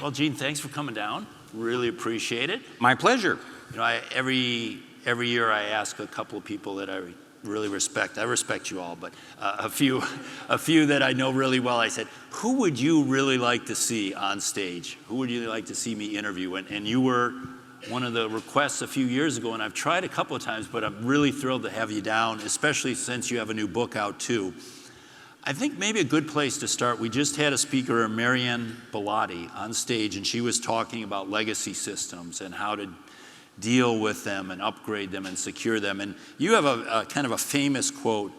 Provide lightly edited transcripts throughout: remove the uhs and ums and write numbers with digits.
Well, Gene, thanks for coming down. Really appreciate it. My pleasure. You know, every year I ask a couple of people that I really respect. I respect you all, but a few that I know really well. I said, who would you really like to see on stage? Who would you like to see me interview? And you were one of the requests a few years ago, and I've tried a couple of times, but I'm really thrilled to have you down, especially since you have a new book out too. I think maybe a good place to start, we just had a speaker, Marianne Bellotti, on stage, and she was talking about legacy systems and how to deal with them and upgrade them and secure them. And you have a kind of a famous quote,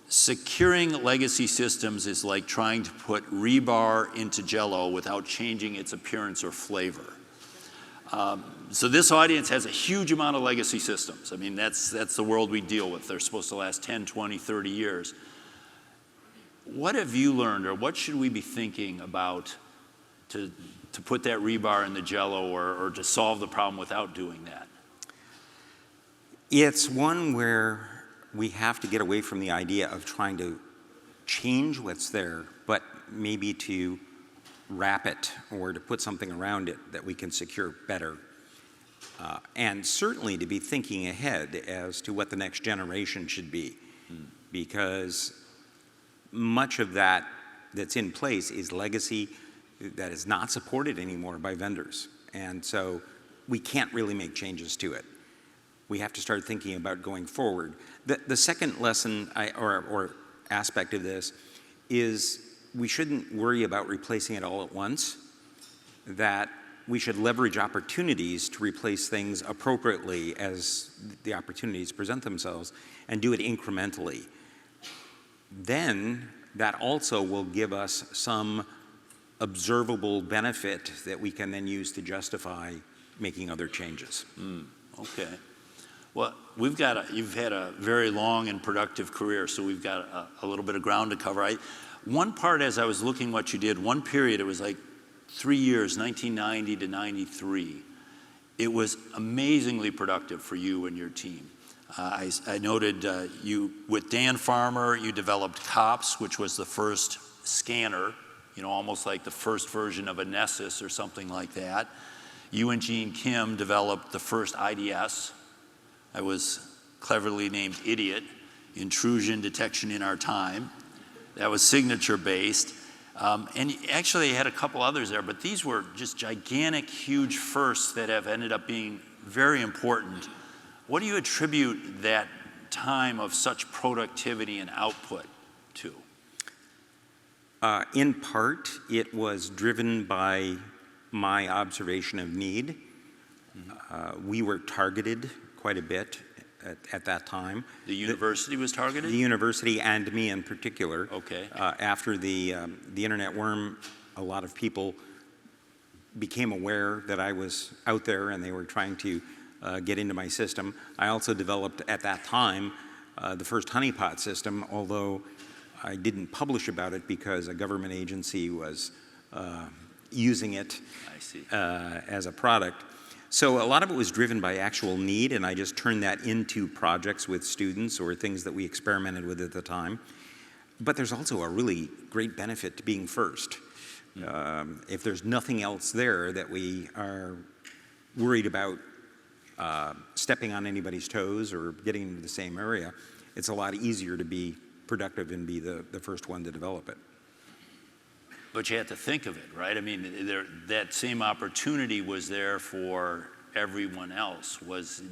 securing legacy systems is like trying to put rebar into Jell-O without changing its appearance or flavor. So this audience has a huge amount of legacy systems. I mean, that's the world we deal with. They're supposed to last 10, 20, 30 years. What have you learned, or what should we be thinking about to put that rebar in the Jell-O, or to solve the problem without doing that? It's one where we have to get away from the idea of trying to change what's there, but maybe to wrap it or to put something around it that we can secure better. And certainly to be thinking ahead as to what the next generation should be, because much of that's in place is legacy that is not supported anymore by vendors. And so we can't really make changes to it. We have to start thinking about going forward. The second lesson or aspect of this is we shouldn't worry about replacing it all at once, that we should leverage opportunities to replace things appropriately as the opportunities present themselves, and do it incrementally. Then that also will give us some observable benefit that we can then use to justify making other changes. Okay. Well, you've had a very long and productive career, so we've got a little bit of ground to cover. One part, as I was looking what you did, one period, it was like 3 years, 1990 to 93. It was amazingly productive for you and your team. I noted with Dan Farmer, you developed COPS, which was the first scanner, you know, almost like the first version of a Nessus or something like that. You and Gene Kim developed the first IDS. I was cleverly named Idiot, Intrusion Detection in Our Time. That was signature-based. And actually, you had a couple others there, but these were just gigantic, huge firsts that have ended up being very important. What do you attribute that time of such productivity and output to? In part, it was driven by my observation of need. We were targeted quite a bit at that time. The university was targeted? The university and me in particular. Okay. After the internet worm, a lot of people became aware that I was out there and they were trying to get into my system. I also developed at that time the first honeypot system, although I didn't publish about it because a government agency was using it as a product. So a lot of it was driven by actual need, and I just turned that into projects with students or things that we experimented with at the time. But there's also a really great benefit to being first. If there's nothing else there that we are worried about stepping on anybody's toes or getting into the same area, it's a lot easier to be productive and be the first one to develop it. But you had to think of it, right? I mean, that same opportunity was there for everyone else.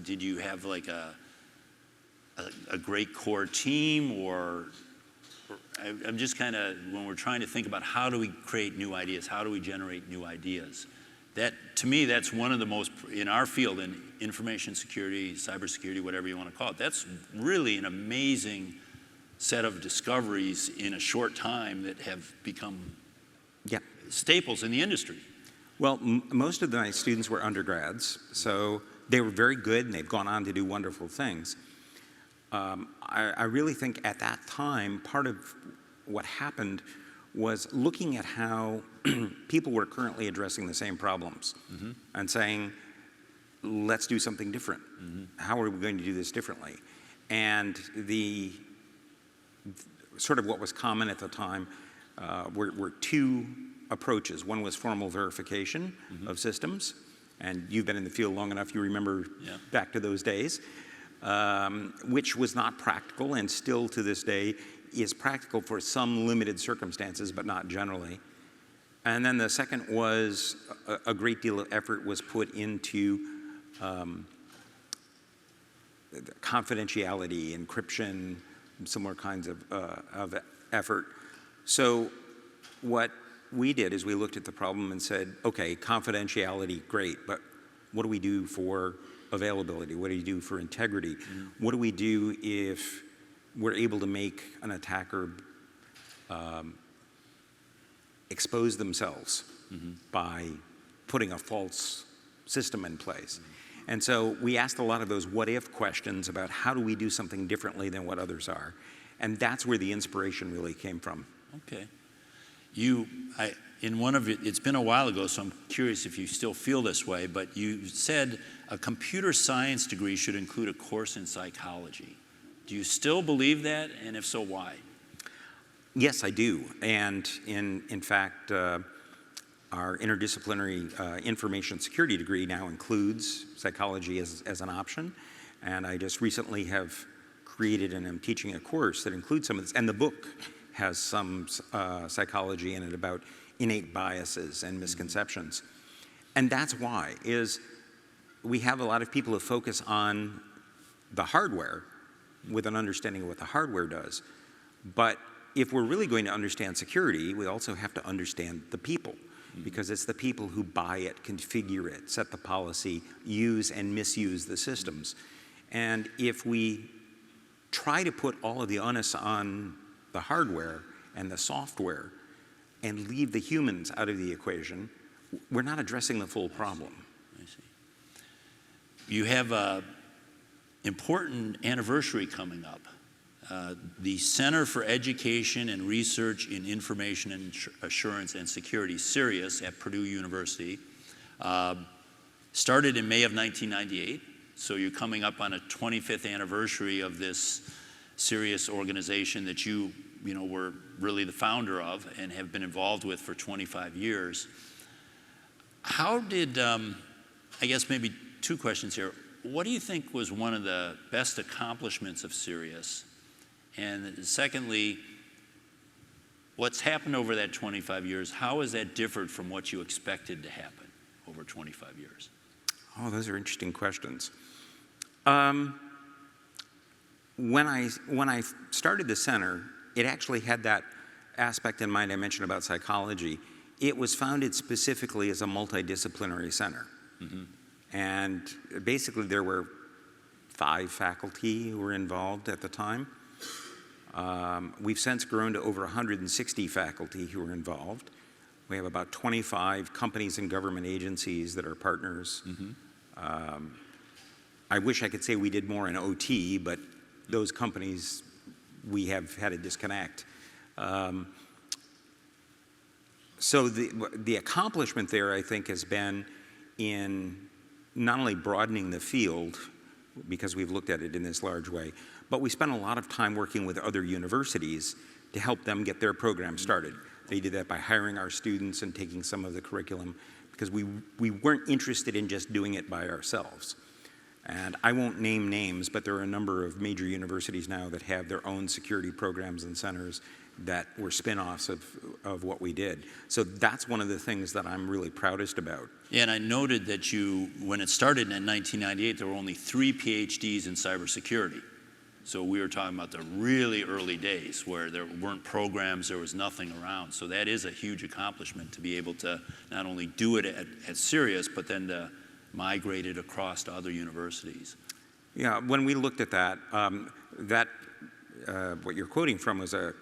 Did you have like a great core team, or I'm just kind of, when we're trying to think about how do we create new ideas, how do we generate new ideas, that, to me, that's one of the most, in our field, in information security, cybersecurity, whatever you want to call it, that's really an amazing set of discoveries in a short time that have become staples in the industry. Well, most of my students were undergrads, so they were very good and they've gone on to do wonderful things. I really think at that time, part of what happened was looking at how people were currently addressing the same problems and saying, let's do something different. How are we going to do this differently? And sort of what was common at the time were two approaches. One was formal verification of systems, and you've been in the field long enough, you remember back to those days, which was not practical, and still to this day is practical for some limited circumstances, but not generally. And then the second was a great deal of effort was put into confidentiality, encryption, similar kinds of effort. So what we did is we looked at the problem and said, okay, confidentiality, great, but what do we do for availability? What do you do for integrity? What do we do if we're able to make an attacker expose themselves by putting a false system in place? And so we asked a lot of those what-if questions about how do we do something differently than what others are. And that's where the inspiration really came from. Okay. In one of it, it's been a while ago, so I'm curious if you still feel this way, but you said a computer science degree should include a course in psychology. Do you still believe that? And if so, why? Yes, I do. And in fact, our interdisciplinary information security degree now includes psychology as an option. And I just recently have created and am teaching a course that includes some of this. And the book has some psychology in it about innate biases and misconceptions. And that's why, is we have a lot of people who focus on the hardware with an understanding of what the hardware does. But if we're really going to understand security, we also have to understand the people, because it's the people who buy it, configure it, set the policy, use and misuse the systems. And if we try to put all of the onus on the hardware and the software and leave the humans out of the equation, we're not addressing the full problem. I see. You have an important anniversary coming up. The Center for Education and Research in Information Assurance and Security, CERIAS, at Purdue University, started in May of 1998. So you're coming up on a 25th anniversary of this CERIAS organization that you were really the founder of and have been involved with for 25 years. How did, I guess maybe two questions here. What do you think was one of the best accomplishments of CERIAS? And secondly, what's happened over that 25 years, how has that differed from what you expected to happen over 25 years? Oh, those are interesting questions. When I started the center, it actually had that aspect in mind I mentioned about psychology. It was founded specifically as a multidisciplinary center. And basically there were 5 faculty who were involved at the time. We've since grown to over 160 faculty who are involved. We have about 25 companies and government agencies that are partners. I wish I could say we did more in OT, but those companies, we have had a disconnect. So the accomplishment there, I think, has been in not only broadening the field, because we've looked at it in this large way, but we spent a lot of time working with other universities to help them get their program started. They did that by hiring our students and taking some of the curriculum, because we weren't interested in just doing it by ourselves. And I won't name names, but there are a number of major universities now that have their own security programs and centers that were spin-offs of what we did. So that's one of the things that I'm really proudest about. Yeah, and I noted that when it started in 1998, there were only 3 PhDs in cybersecurity. So we were talking about the really early days where there weren't programs, there was nothing around. So that is a huge accomplishment to be able to not only do it at Sirius, but then to migrate it across to other universities. Yeah, when we looked at that, what you're quoting from was a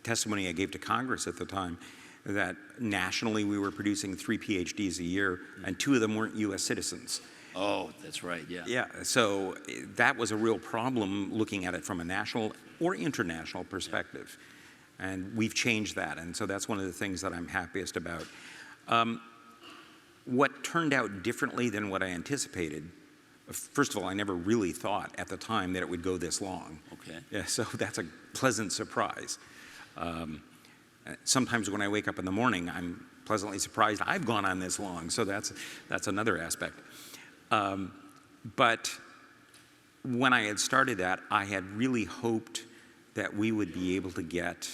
testimony I gave to Congress at the time, that nationally we were producing 3 PhDs a year, and 2 of them weren't US citizens. Oh, that's right, yeah. Yeah, so that was a real problem looking at it from a national or international perspective. And we've changed that, and so that's one of the things that I'm happiest about. What turned out differently than what I anticipated, first of all, I never really thought at the time that it would go this long. Okay. Yeah, so that's a pleasant surprise. Sometimes when I wake up in the morning, I'm pleasantly surprised I've gone on this long. So that's another aspect. But when I had started that, I had really hoped that we would be able to get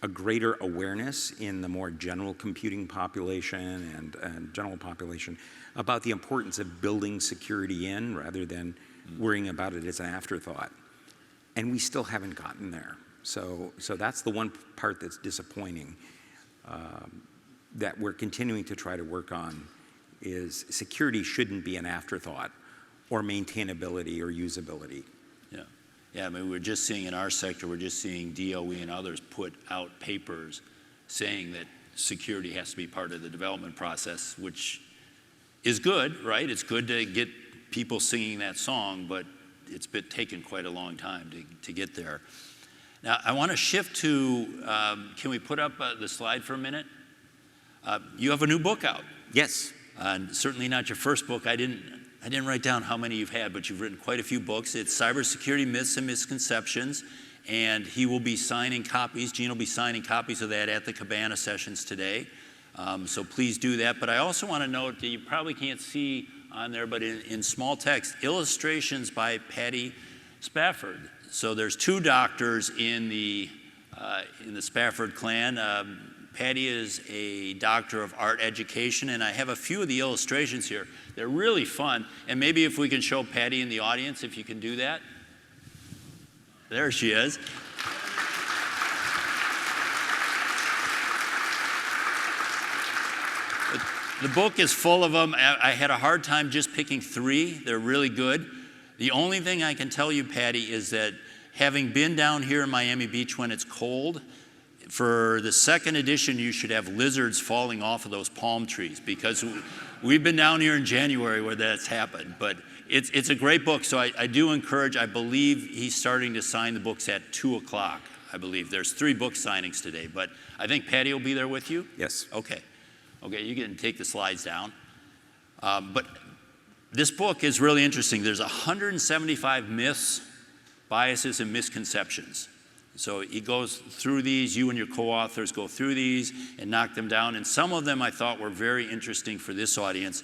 a greater awareness in the more general computing population and general population about the importance of building security in rather than worrying about it as an afterthought. And we still haven't gotten there. So that's the one part that's disappointing that we're continuing to try to work on is security shouldn't be an afterthought or maintainability or usability. Yeah. Yeah, I mean, we're just seeing in our sector, we're just seeing DOE and others put out papers saying that security has to be part of the development process, which is good, right? It's good to get people singing that song, but it's been taken quite a long time to get there. Now, I want to shift to, can we put up the slide for a minute? You have a new book out. Yes. And certainly not your first book. I didn't write down how many you've had, but you've written quite a few books. It's Cybersecurity Myths and Misconceptions, and he will be signing copies. Gene will be signing copies of that at the Cabana sessions today. So please do that. But I also want to note that you probably can't see on there, but in small text, illustrations by Patty Spafford. So there's two doctors in the Spafford clan. Patty is a doctor of art education, and I have a few of the illustrations here. They're really fun, and maybe if we can show Patty in the audience, if you can do that. There she is. The book is full of them. I had a hard time just picking 3. They're really good. The only thing I can tell you, Patty, is that having been down here in Miami Beach when it's cold, for the second edition, you should have lizards falling off of those palm trees because we've been down here in January where that's happened. But it's a great book, so I do encourage, I believe he's starting to sign the books at 2 o'clock, I believe. There's 3 book signings today, but I think Patty will be there with you? Yes. Okay. Okay, you can take the slides down. But this book is really interesting. There's 175 myths, biases, and misconceptions. So he goes through these, you and your co-authors go through these and knock them down. And some of them I thought were very interesting for this audience.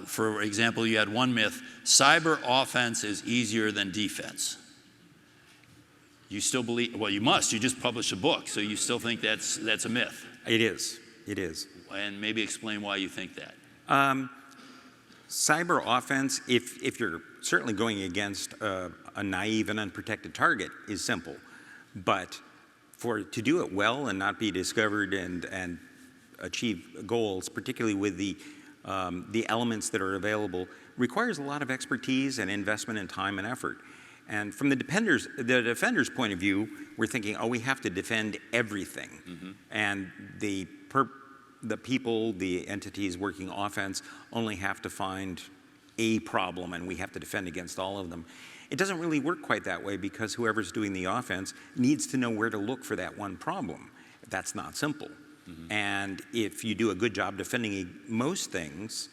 For example, you had one myth, cyber offense is easier than defense. You still believe, well, you must, you just published a book, so you still think that's a myth. It is. It is. And maybe explain why you think that. Cyber offense, if you're certainly going against a naive and unprotected target, is simple. But to do it well and not be discovered and achieve goals, particularly with the elements that are available, requires a lot of expertise and investment in time and effort. And from the defender's point of view, we're thinking, oh, we have to defend everything. Mm-hmm. And the people, the entities working offense only have to find a problem and we have to defend against all of them. It doesn't really work quite that way because whoever's doing the offense needs to know where to look for that one problem. That's not simple. Mm-hmm. And if you do a good job defending most things,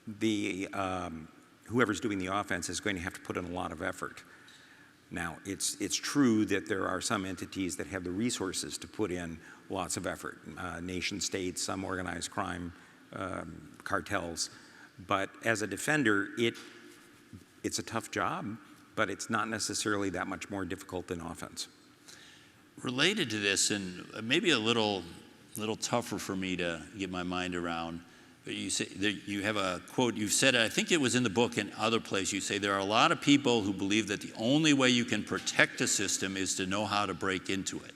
whoever's doing the offense is going to have to put in a lot of effort. Now, it's true that there are some entities that have the resources to put in lots of effort, nation states, some organized crime, cartels. But as a defender, it's a tough job, but it's not necessarily that much more difficult than offense. Related to this, and maybe a little tougher for me to get my mind around, but you say you have a quote, you've said, I think it was in the book and other place, you say there are a lot of people who believe that the only way you can protect a system is to know how to break into it.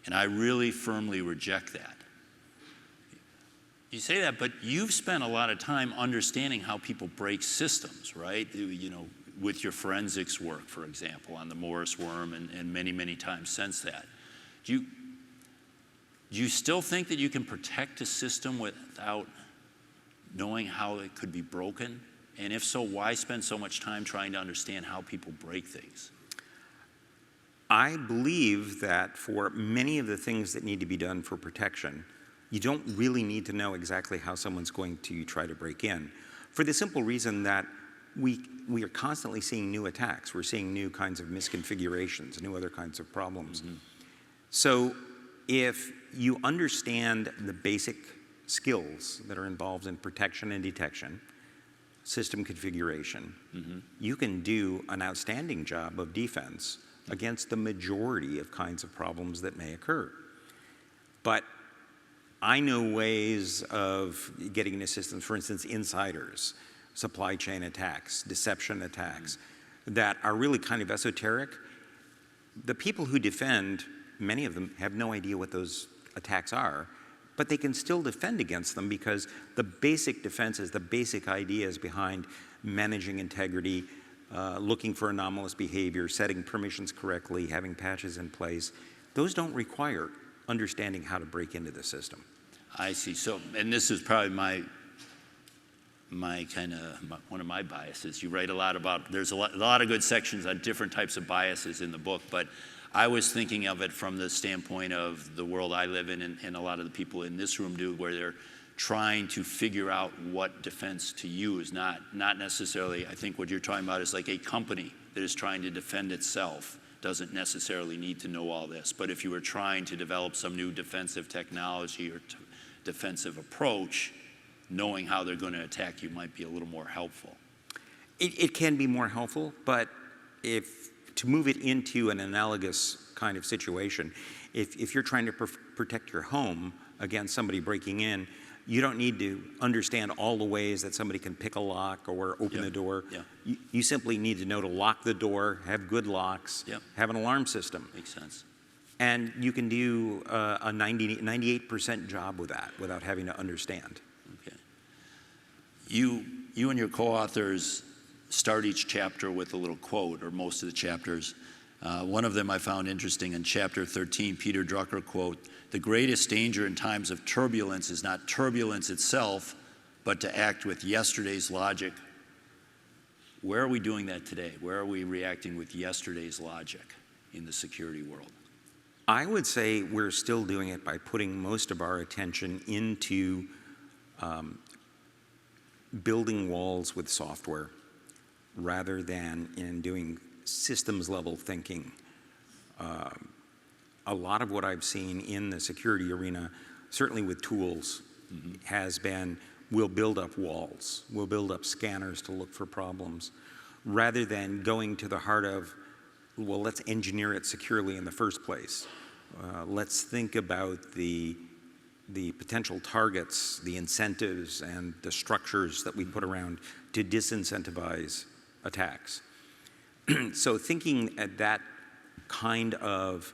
And I really firmly reject that. You say that, but you've spent a lot of time understanding how people break systems, right? You know, with your forensics work, for example, on the Morris worm and many, many times since that. Do you still think that you can protect a system without knowing how it could be broken? And if so, why spend so much time trying to understand how people break things? I believe that for many of the things that need to be done for protection, you don't really need to know exactly how someone's going to try to break in, for the simple reason that we are constantly seeing new attacks. We're seeing new kinds of misconfigurations, new other kinds of problems. Mm-hmm. So if you understand the basic skills that are involved in protection and detection, system configuration, you can do an outstanding job of defense against the majority of kinds of problems that may occur. But I know ways of getting into systems, for instance, insiders, supply chain attacks, deception attacks, that are really kind of esoteric. The people who defend, many of them have no idea what those attacks are, but they can still defend against them because the basic defenses, the basic ideas behind managing integrity, looking for anomalous behavior, setting permissions correctly, having patches in place, those don't require understanding how to break into the system. I see. So, and this is probably one of my biases. You write a lot about, there's a lot of good sections on different types of biases in the book, but I was thinking of it from the standpoint of the world I live in, and a lot of the people in this room do, where they're trying to figure out what defense to use, not necessarily. I think what you're talking about is like a company that is trying to defend itself doesn't necessarily need to know all this. But if you were trying to develop some new defensive technology or defensive approach, knowing how they're going to attack you might be a little more helpful. It can be more helpful, but to move it into an analogous kind of situation, if you're trying to protect your home against somebody breaking in, you don't need to understand all the ways that somebody can pick a lock or open the door. You simply need to know to lock the door, have good locks, have an alarm system. Makes sense. And you can do a 98% job with that without having to understand. Okay. You and your co-authors start each chapter with a little quote, or most of the chapters. One of them I found interesting in chapter 13, Peter Drucker quote, "The greatest danger in times of turbulence is not turbulence itself, but to act with yesterday's logic." Where are we doing that today? Where are we reacting with yesterday's logic in the security world? I would say we're still doing it by putting most of our attention into building walls with software rather than in doing systems level thinking. A lot of what I've seen in the security arena, certainly with tools, has been we'll build up walls, we'll build up scanners to look for problems, rather than going to the heart of, well, let's engineer it securely in the first place. Let's think about the potential targets, the incentives, and the structures that we put around to disincentivize attacks. So thinking at that kind of,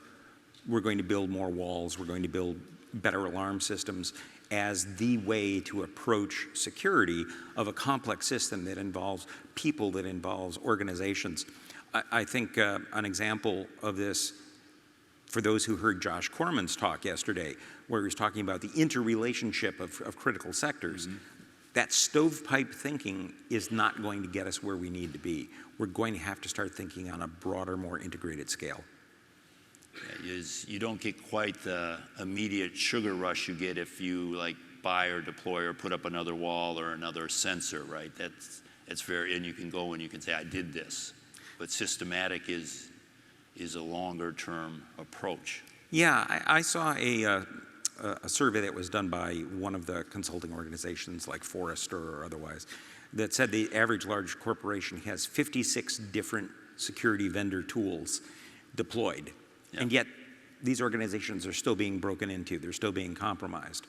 we're going to build more walls, we're going to build better alarm systems as the way to approach security of a complex system that involves people, that involves organizations. I think an example of this, for those who heard Josh Corman's talk yesterday, where he was talking about the interrelationship of critical sectors, that stovepipe thinking is not going to get us where we need to be. We're going to have to start thinking on a broader, more integrated scale. You don't get quite the immediate sugar rush you get if you like buy or deploy or put up another wall or another sensor, right? That's very, and you can go and you can say, I did this. But systematic is a longer term approach. Yeah, I saw a survey that was done by one of the consulting organizations like Forrester or otherwise that said the average large corporation has 56 different security vendor tools deployed. And yet these organizations are still being broken into, they're still being compromised.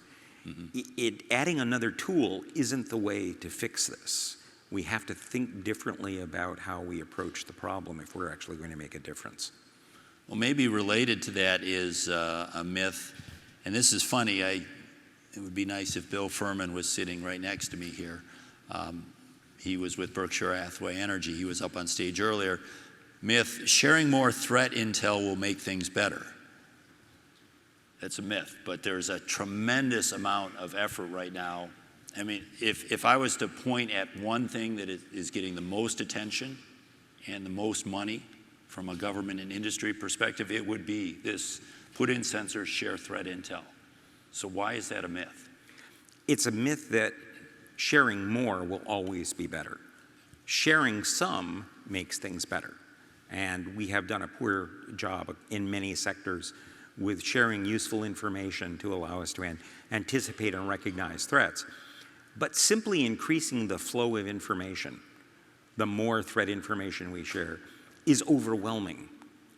Adding another tool isn't the way to fix this. We have to think differently about how we approach the problem if we're actually going to make a difference. Well, maybe related to that is a myth, and this is funny. It would be nice if Bill Furman was sitting right next to me here. He was with Berkshire Hathaway Energy. He was up on stage earlier. Myth, sharing more threat intel will make things better. That's a myth, but there's a tremendous amount of effort right now. I mean, if I was to point at one thing that is getting the most attention and the most money from a government and industry perspective, it would be this: put in sensors, share threat intel. So why is that a myth? It's a myth that sharing more will always be better. Sharing some makes things better. And we have done a poor job in many sectors with sharing useful information to allow us to anticipate and recognize threats. But simply increasing the flow of information, the more threat information we share, is overwhelming.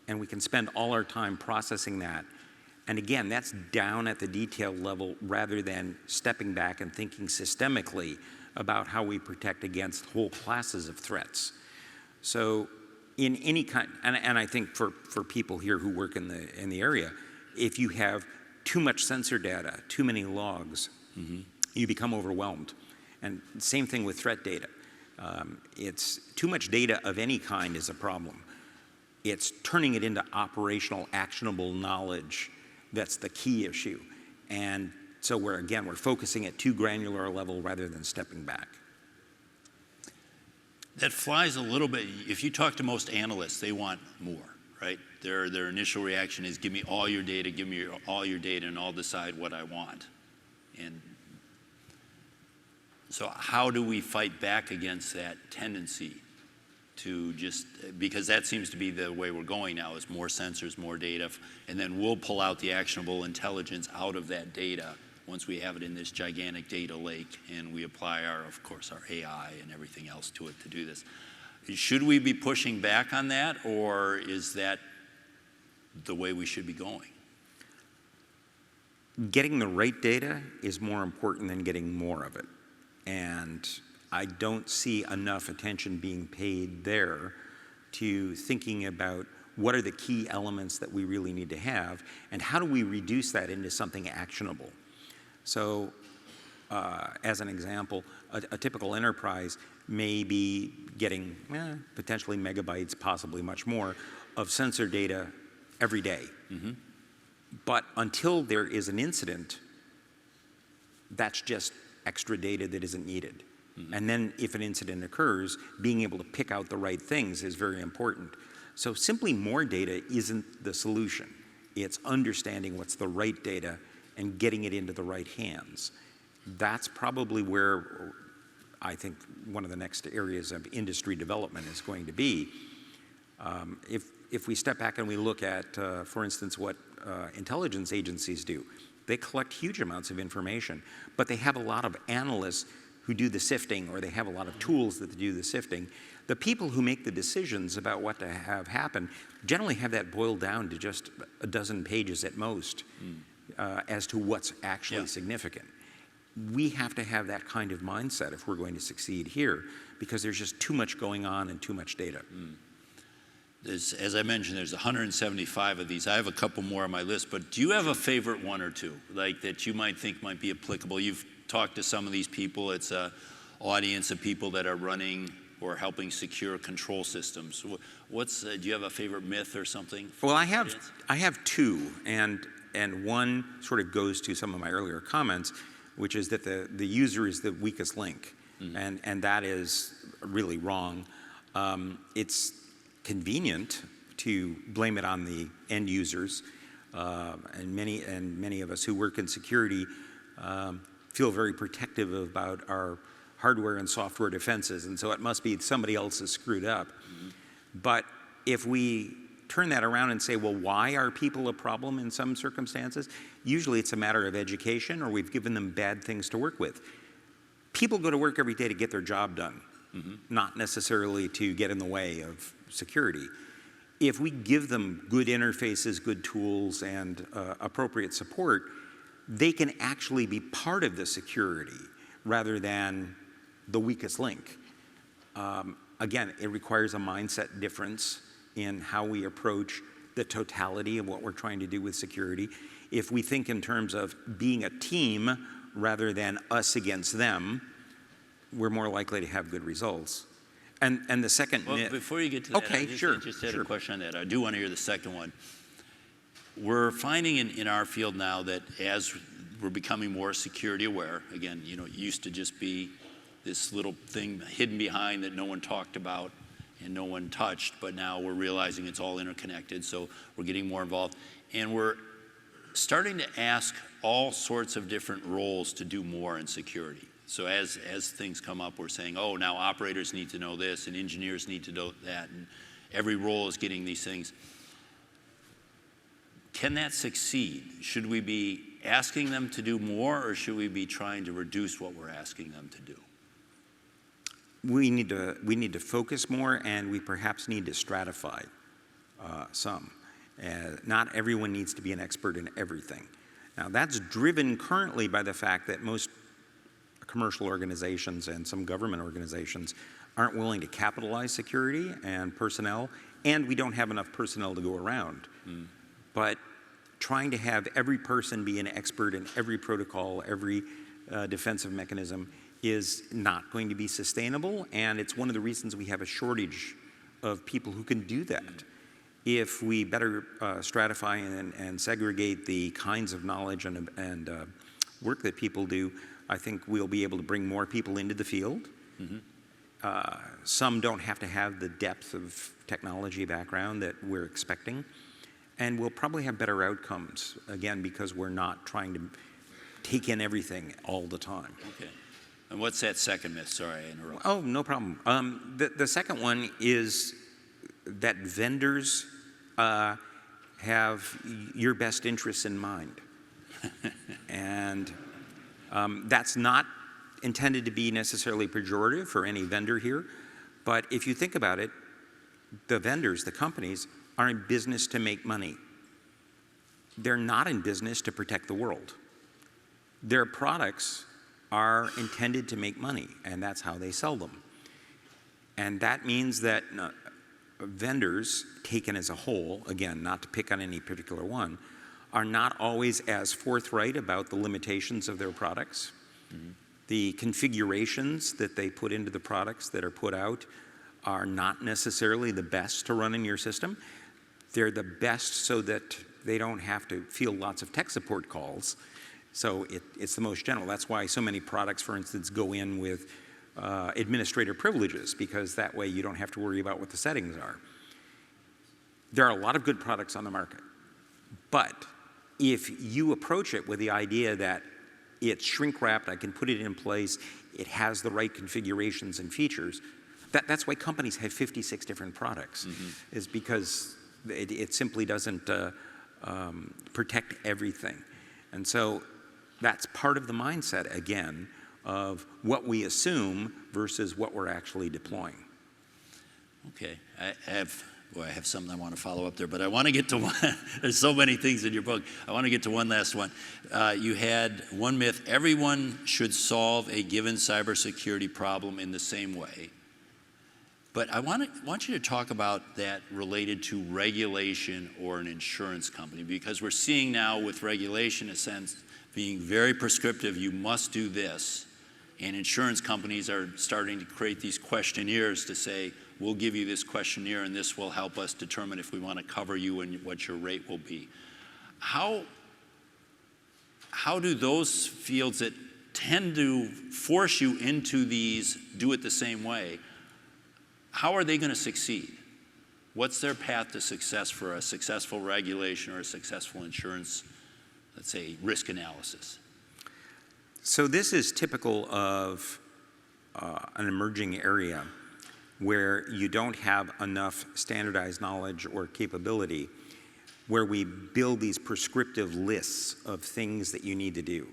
And we can spend all our time processing that. And again, that's down at the detail level rather than stepping back and thinking systemically about how we protect against whole classes of threats. So in any kind, and I think for people here who work in the area, if you have too much sensor data, too many logs, you become overwhelmed. And same thing with threat data. It's too much data of any kind is a problem. It's turning it into operational, actionable knowledge that's the key issue. And so we're focusing at too granular a level rather than stepping back. That flies a little bit. If you talk to most analysts, they want more, right? Their initial reaction is, give me all your data, give me all your data, and I'll decide what I want. And so how do we fight back against that tendency to just, because that seems to be the way we're going now, is more sensors, more data, and then we'll pull out the actionable intelligence out of that data once we have it in this gigantic data lake, and we apply of course, our AI and everything else to it to do this. Should we be pushing back on that, or is that the way we should be going? Getting the right data is more important than getting more of it. And I don't see enough attention being paid there to thinking about what are the key elements that we really need to have, and how do we reduce that into something actionable. So as an example, a typical enterprise may be getting potentially megabytes, possibly much more, of sensor data every day. But until there is an incident, that's just extra data that isn't needed. And then if an incident occurs, being able to pick out the right things is very important. So simply more data isn't the solution. It's understanding what's the right data and getting it into the right hands. That's probably where I think one of the next areas of industry development is going to be. If we step back and we look at, for instance, what intelligence agencies do, they collect huge amounts of information, but they have a lot of analysts who do the sifting, or they have a lot of tools that do the sifting. The people who make the decisions about what to have happen generally have that boiled down to just a dozen pages at most as to what's actually significant. We have to have that kind of mindset if we're going to succeed here, because there's just too much going on and too much data. As I mentioned, there's 175 of these. I have a couple more on my list, but do you have a favorite one or two, like that you might think might be applicable? You've talked to some of these people. It's an audience of people that are running or helping secure control systems. Do you have a favorite myth or something? Well, I have two, and one sort of goes to some of my earlier comments, which is that the user is the weakest link, and that is really wrong. It's convenient to blame it on the end users, and many of us who work in security feel very protective about our hardware and software defenses, and so it must be somebody else is screwed up. But if we turn that around and say, well, why are people a problem in some circumstances? Usually it's a matter of education, or we've given them bad things to work with. People go to work every day to get their job done, not necessarily to get in the way of security. If we give them good interfaces, good tools, and appropriate support, they can actually be part of the security rather than the weakest link. Again, it requires a mindset difference in how we approach the totality of what we're trying to do with security. If we think in terms of being a team rather than us against them, we're more likely to have good results. And the second myth. Before you get to that, I just had a question on that. I do want to hear the second one. We're finding in our field now that as we're becoming more security aware, again, it used to just be this little thing hidden behind that no one talked about and no one touched, but now we're realizing it's all interconnected, so we're getting more involved. And we're starting to ask all sorts of different roles to do more in security. So as things come up, we're saying, oh, now operators need to know this, and engineers need to know that, and every role is getting these things. can that succeed? Should we be asking them to do more, or should we be trying to reduce what we're asking them to do? We need to focus more, and we perhaps need to stratify some. Not everyone needs to be an expert in everything. Now, that's driven currently by the fact that most commercial organizations and some government organizations aren't willing to capitalize security and personnel, and we don't have enough personnel to go around. But trying to have every person be an expert in every protocol, every defensive mechanism is not going to be sustainable, and it's one of the reasons we have a shortage of people who can do that. If we better stratify and segregate the kinds of knowledge and work that people do, I think we'll be able to bring more people into the field. Some don't have to have the depth of technology background that we're expecting, and we'll probably have better outcomes, again, because we're not trying to take in everything all the time. Okay. And what's that second myth? Sorry, I interrupted. Oh, no problem. The second one is that vendors have your best interests in mind. And that's not intended to be necessarily pejorative for any vendor here, but if you think about it, the vendors, the companies, are in business to make money. They're not in business to protect the world. Their products are intended to make money, and that's how they sell them. And that means that vendors, taken as a whole, again, not to pick on any particular one, are not always as forthright about the limitations of their products. The configurations that they put into the products that are put out are not necessarily the best to run in your system. They're the best so that they don't have to field lots of tech support calls. So it's the most general. That's why so many products, for instance, go in with administrator privileges, because that way you don't have to worry about what the settings are. There are a lot of good products on the market, but if you approach it with the idea that it's shrink wrapped, I can put it in place, it has the right configurations and features, that's why companies have 56 different products, is because it simply doesn't protect everything. And so that's part of the mindset, again, of what we assume versus what we're actually deploying. Okay, I have something I want to follow up there, but I want to get to one. There's so many things in your book. I want to get to one last one. You had one myth: everyone should solve a given cybersecurity problem in the same way. But I want you to talk about that related to regulation or an insurance company, because we're seeing now with regulation, in a sense, being very prescriptive, you must do this. And insurance companies are starting to create these questionnaires to say, we'll give you this questionnaire and this will help us determine if we want to cover you and what your rate will be. How do those fields that tend to force you into these do it the same way, how are they going to succeed? What's their path to success for a successful regulation or a successful insurance, let's say, risk analysis? So this is typical of an emerging area where you don't have enough standardized knowledge or capability, where we build these prescriptive lists of things that you need to do.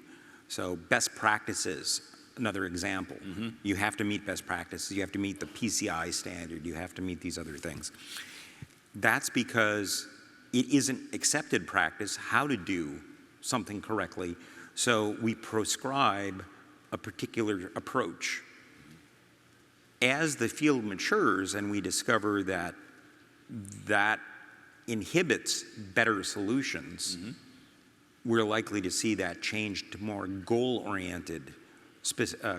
So best practices, another example. You have to meet best practices. You have to meet the PCI standard. You have to meet these other things. That's because it isn't accepted practice how to do something correctly. So we prescribe a particular approach. As the field matures and we discover that that inhibits better solutions, we're likely to see that change to more goal-oriented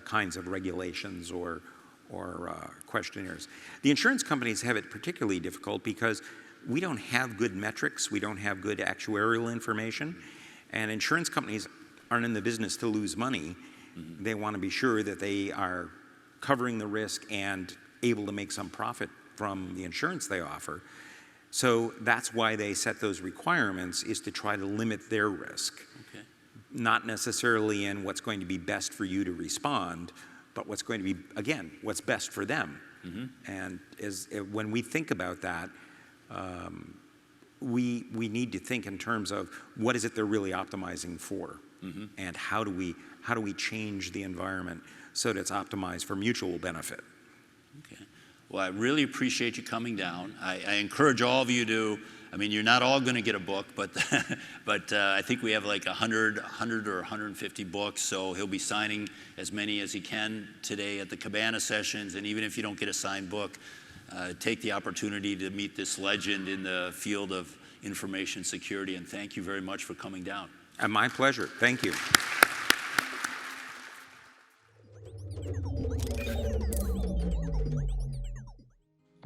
kinds of regulations or questionnaires. The insurance companies have it particularly difficult because we don't have good metrics, we don't have good actuarial information, and insurance companies aren't in the business to lose money. They want to be sure that they are covering the risk and able to make some profit from the insurance they offer. So that's why they set those requirements, is to try to limit their risk. Okay. Not necessarily in what's going to be best for you to respond, but what's going to be, again, what's best for them. And when we think about that, we need to think in terms of what is it they're really optimizing for, and how do we change the environment so that it's optimized for mutual benefit. Okay. Well, I really appreciate you coming down. I encourage all of you to, I mean, you're not all going to get a book, but I think we have like 100 or 150 books, so he'll be signing as many as he can today at the Cabana sessions, and even if you don't get a signed book, take the opportunity to meet this legend in the field of information security, and thank you very much for coming down. My pleasure. Thank you.